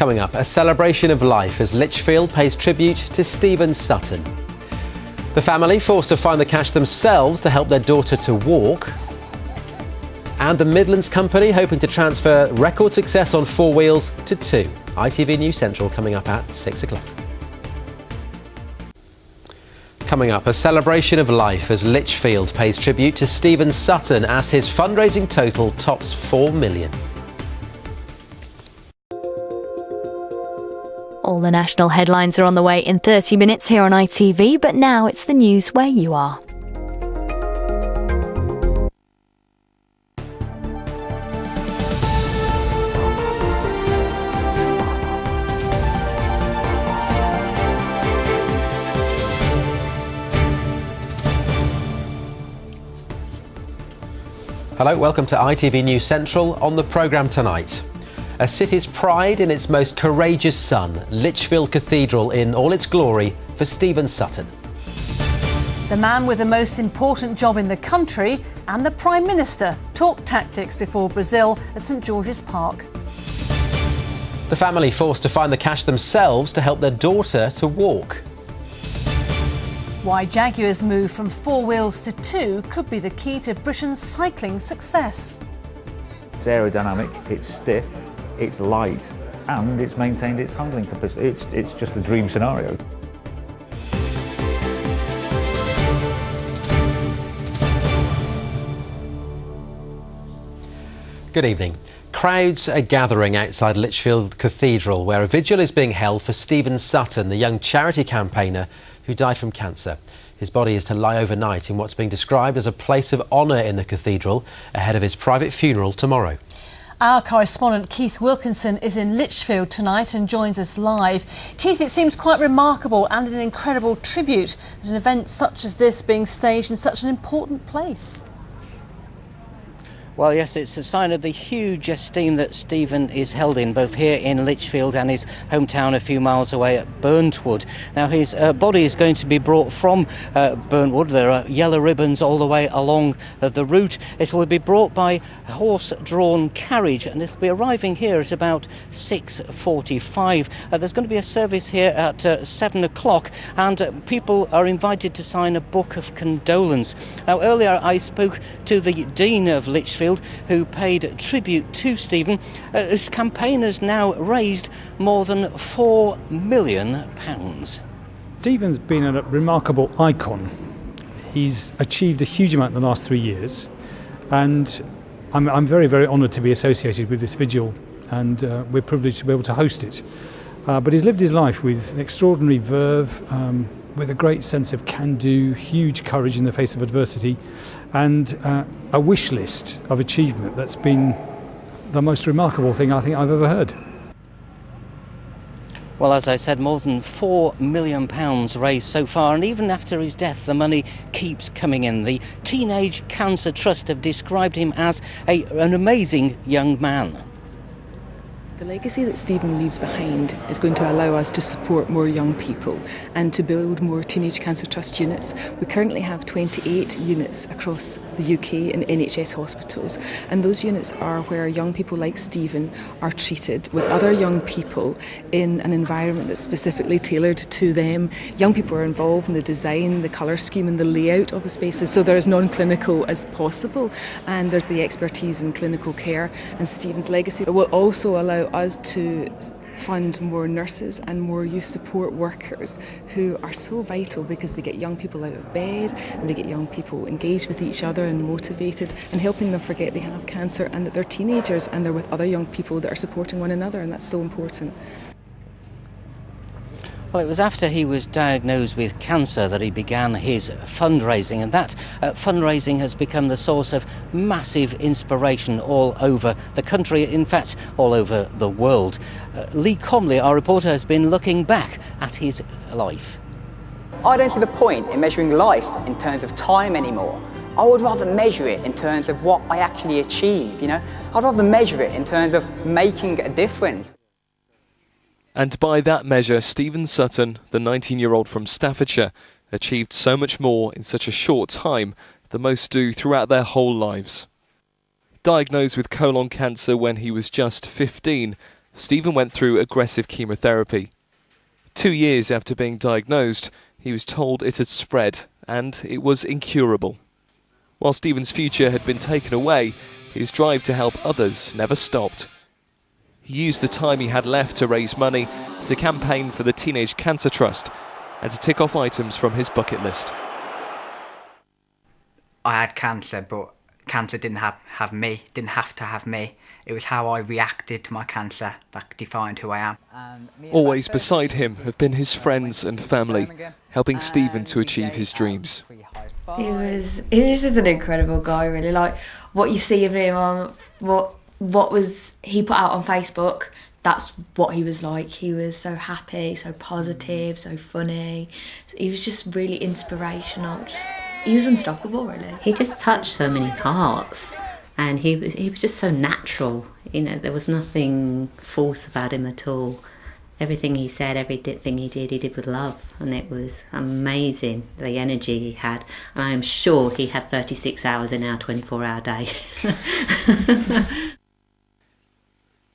Coming up, a celebration of life as Lichfield pays tribute to Stephen Sutton. The family forced to find the cash themselves to help their daughter to walk. And the Midlands company hoping to transfer record success on four wheels to two. ITV News Central coming up at 6 o'clock. Coming up, a celebration of life as Lichfield pays tribute to Stephen Sutton as his fundraising total tops 4 million. All the national headlines are on the way in 30 minutes here on ITV, but now it's the news where you are. Hello, welcome to ITV News Central. On the programme tonight, a city's pride in its most courageous son, Lichfield Cathedral in all its glory for Stephen Sutton. The man with the most important job in the country and the Prime Minister talk tactics before Brazil at St George's Park. The family forced to find the cash themselves to help their daughter to walk. Why Jaguar's move from four wheels to two could be the key to Britain's cycling success. It's aerodynamic, it's stiff, it's light, and it's maintained its handling capacity. It's just a dream scenario. Good evening. Crowds are gathering outside Lichfield Cathedral, where a vigil is being held for Stephen Sutton, the young charity campaigner who died from cancer. His body is to lie overnight in what's being described as a place of honour in the cathedral ahead of his private funeral tomorrow. Our correspondent Keith Wilkinson is in Lichfield tonight and joins us live. Keith, it seems quite remarkable and an incredible tribute at an event such as this being staged in such an important place. Well, yes, it's a sign of the huge esteem that Stephen is held in, both here in Lichfield and his hometown a few miles away at Burntwood. Now, his body is going to be brought from Burntwood. There are yellow ribbons all the way along the route. It will be brought by horse-drawn carriage, and it'll be arriving here at about 6:45. There's going to be a service here at 7 o'clock, and people are invited to sign a book of condolence. Now, earlier I spoke to the Dean of Lichfield, who paid tribute to Stephen, whose campaign has now raised more than £4 million. Stephen's been a remarkable icon. He's achieved a huge amount in the last 3 years, and I'm very, very honoured to be associated with this vigil, and we're privileged to be able to host it. But he's lived his life with an extraordinary verve, with a great sense of can-do, huge courage in the face of adversity, and a wish list of achievement that's been the most remarkable thing I think I've ever heard. Well, as I said, more than £4 million raised so far, and even after his death the money keeps coming in. The Teenage Cancer Trust have described him as an amazing young man. The legacy that Stephen leaves behind is going to allow us to support more young people and to build more Teenage Cancer Trust units. We currently have 28 units across the UK in NHS hospitals, and those units are where young people like Stephen are treated with other young people in an environment that's specifically tailored to them. Young people are involved in the design, the colour scheme and the layout of the spaces, so they're as non-clinical as possible, and there's the expertise in clinical care. And Stephen's legacy will also allow us to fund more nurses and more youth support workers who are so vital, because they get young people out of bed and they get young people engaged with each other and motivated, and helping them forget they have cancer and that they're teenagers and they're with other young people that are supporting one another, and that's so important. Well, it was after he was diagnosed with cancer that he began his fundraising, and that fundraising has become the source of massive inspiration all over the country, in fact, all over the world. Lee Comley, our reporter, has been looking back at his life. I don't see the point in measuring life in terms of time anymore. I would rather measure it in terms of what I actually achieve, you know? I'd rather measure it in terms of making a difference. And by that measure, Stephen Sutton, the 19-year-old from Staffordshire, achieved so much more in such a short time than most do throughout their whole lives. Diagnosed with colon cancer when he was just 15, Stephen went through aggressive chemotherapy. 2 years after being diagnosed, he was told it had spread and it was incurable. While Stephen's future had been taken away, his drive to help others never stopped. He used the time he had left to raise money, to campaign for the Teenage Cancer Trust, and to tick off items from his bucket list. I had cancer, but cancer didn't have to have me. It was how I reacted to my cancer that defined who I am. Always beside him have been his friends and family, helping Stephen to achieve his dreams. He was just an incredible guy, really. Like, what you see of him on what was he put out on Facebook, that's what he was like. He was so happy, so positive, so funny. He was just really inspirational. He was unstoppable, really. He just touched so many hearts, and he was just so natural. You know, there was nothing false about him at all. Everything he said, everything he did with love, and it was amazing, the energy he had. And I am sure he had 36 hours in our 24-hour day.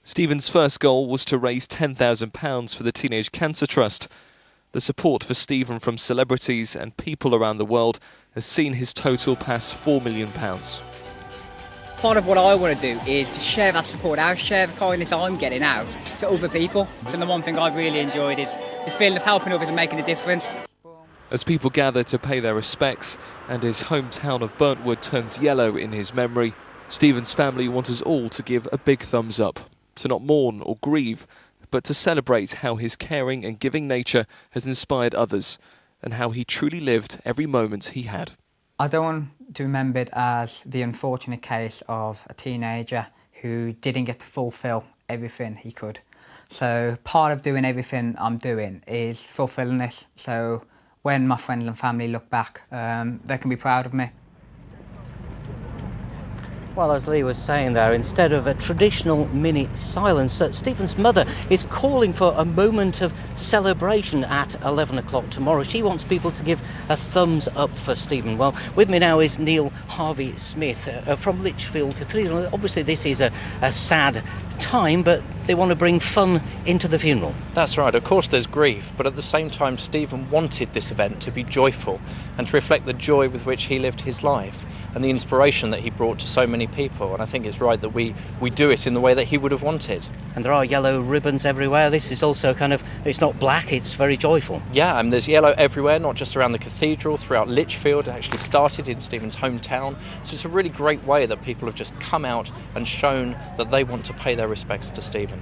Stephen's first goal was to raise £10,000 for the Teenage Cancer Trust. The support for Stephen from celebrities and people around the world has seen his total pass £4 million. Part of what I want to do is to share that support out, share the kindness I'm getting out to other people. And the one thing I've really enjoyed is this feeling of helping others and making a difference. As people gather to pay their respects and his hometown of Burntwood turns yellow in his memory, Stephen's family want us all to give a big thumbs up, to not mourn or grieve, but to celebrate how his caring and giving nature has inspired others and how he truly lived every moment he had. I don't want to be remembered as the unfortunate case of a teenager who didn't get to fulfil everything he could. So part of doing everything I'm doing is fulfilling this. So when my friends and family look back, they can be proud of me. Well, as Lee was saying there, instead of a traditional minute silence, Stephen's mother is calling for a moment of celebration at 11 o'clock tomorrow. She wants people to give a thumbs up for Stephen. Well, with me now is Neil Harvey-Smith from Lichfield Cathedral. Obviously, this is a sad time, but they want to bring fun into the funeral. That's right. Of course there's grief, but at the same time Stephen wanted this event to be joyful and to reflect the joy with which he lived his life and the inspiration that he brought to so many people. And I think it's right that we do it in the way that he would have wanted. And there are yellow ribbons everywhere. This is also kind of, it's not black, it's very joyful. Yeah, and there's yellow everywhere, not just around the cathedral, throughout Lichfield. It actually started in Stephen's hometown. So it's a really great way that people have just come out and shown that they want to pay their respects to Stephen.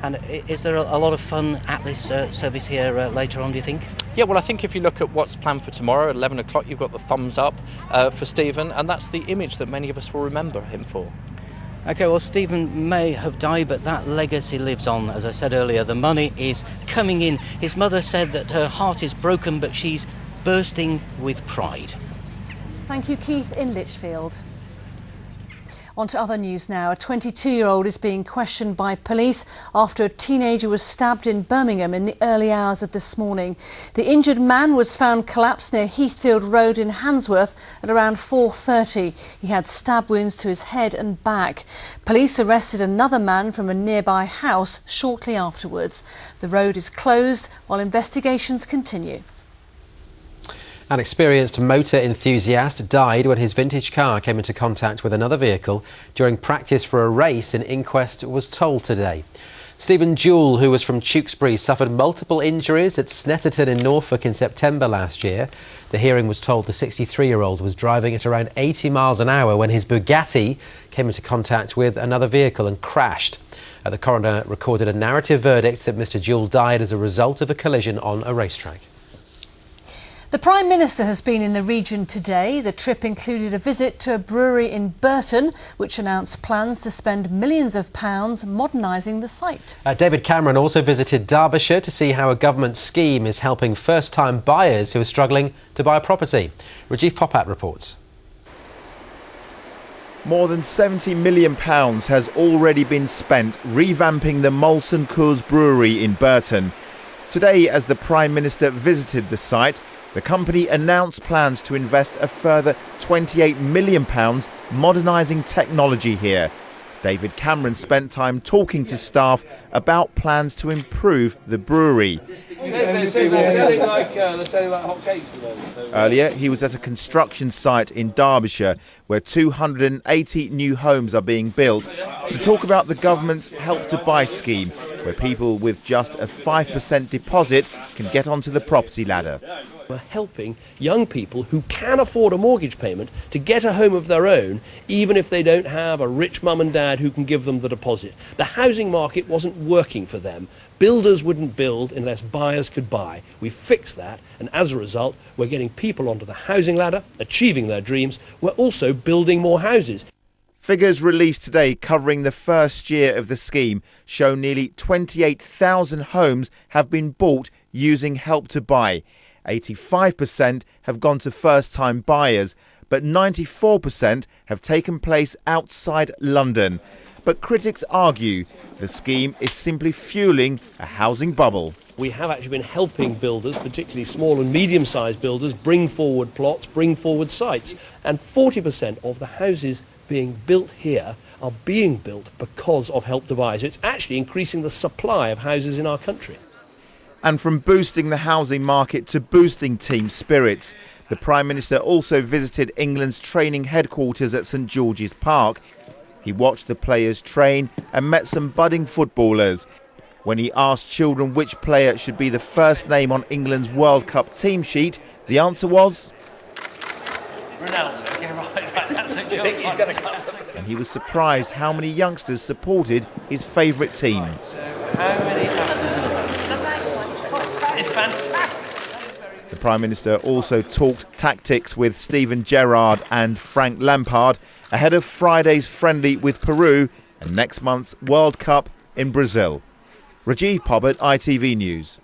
And is there a lot of fun at this service here later on, do you think? Yeah, well, I think if you look at what's planned for tomorrow at 11 o'clock, you've got the thumbs up for Stephen, and that's the image that many of us will remember him for. OK, well, Stephen may have died, but that legacy lives on. As I said earlier, the money is coming in. His mother said that her heart is broken, but she's bursting with pride. Thank you, Keith, in Lichfield. On to other news now. A 22-year-old is being questioned by police after a teenager was stabbed in Birmingham in the early hours of this morning. The injured man was found collapsed near Heathfield Road in Handsworth at around 4:30. He had stab wounds to his head and back. Police arrested another man from a nearby house shortly afterwards. The road is closed while investigations continue. An experienced motor enthusiast died when his vintage car came into contact with another vehicle during practice for a race in Inquest was told today. Stephen Jewell, who was from Tewkesbury, suffered multiple injuries at Snetterton in Norfolk in September last year. The hearing was told the 63-year-old was driving at around 80 miles an hour when his Bugatti came into contact with another vehicle and crashed. The coroner recorded a narrative verdict that Mr Jewell died as a result of a collision on a racetrack. The Prime Minister has been in the region today. The trip included a visit to a brewery in Burton, which announced plans to spend millions of pounds modernising the site. David Cameron also visited Derbyshire to see how a government scheme is helping first-time buyers who are struggling to buy a property. Rajiv Popat reports. More than £70 million has already been spent revamping the Molson Coors brewery in Burton. Today, as the Prime Minister visited the site, the company announced plans to invest a further £28 million modernising technology here. David Cameron spent time talking to staff about plans to improve the brewery. They're selling like hotcakes. Earlier, he was at a construction site in Derbyshire where 280 new homes are being built to talk about the government's Help to Buy scheme, where people with just a 5% deposit can get onto the property ladder. We're helping young people who can afford a mortgage payment to get a home of their own, even if they don't have a rich mum and dad who can give them the deposit. The housing market wasn't working for them. Builders wouldn't build unless buyers could buy. We fixed that, and as a result, we're getting people onto the housing ladder, achieving their dreams. We're also building more houses. Figures released today covering the first year of the scheme show nearly 28,000 homes have been bought using Help to Buy. 85% have gone to first-time buyers, but 94% have taken place outside London. But critics argue the scheme is simply fueling a housing bubble. We have actually been helping builders, particularly small and medium-sized builders, bring forward plots, bring forward sites. And 40% of the houses being built here are being built because of Help to Buy. So it's actually increasing the supply of houses in our country. And from boosting the housing market to boosting team spirits, the Prime Minister also visited England's training headquarters at St George's Park. He watched the players train and met some budding footballers. When he asked children which player should be the first name on England's World Cup team sheet, the answer was Ronaldo. Yeah, right, that's a joke. He's going to come. And he was surprised how many youngsters supported his favourite team. How many It's fantastic. The Prime Minister also talked tactics with Steven Gerrard and Frank Lampard ahead of Friday's friendly with Peru and next month's World Cup in Brazil. Rajiv Pobbert, ITV News.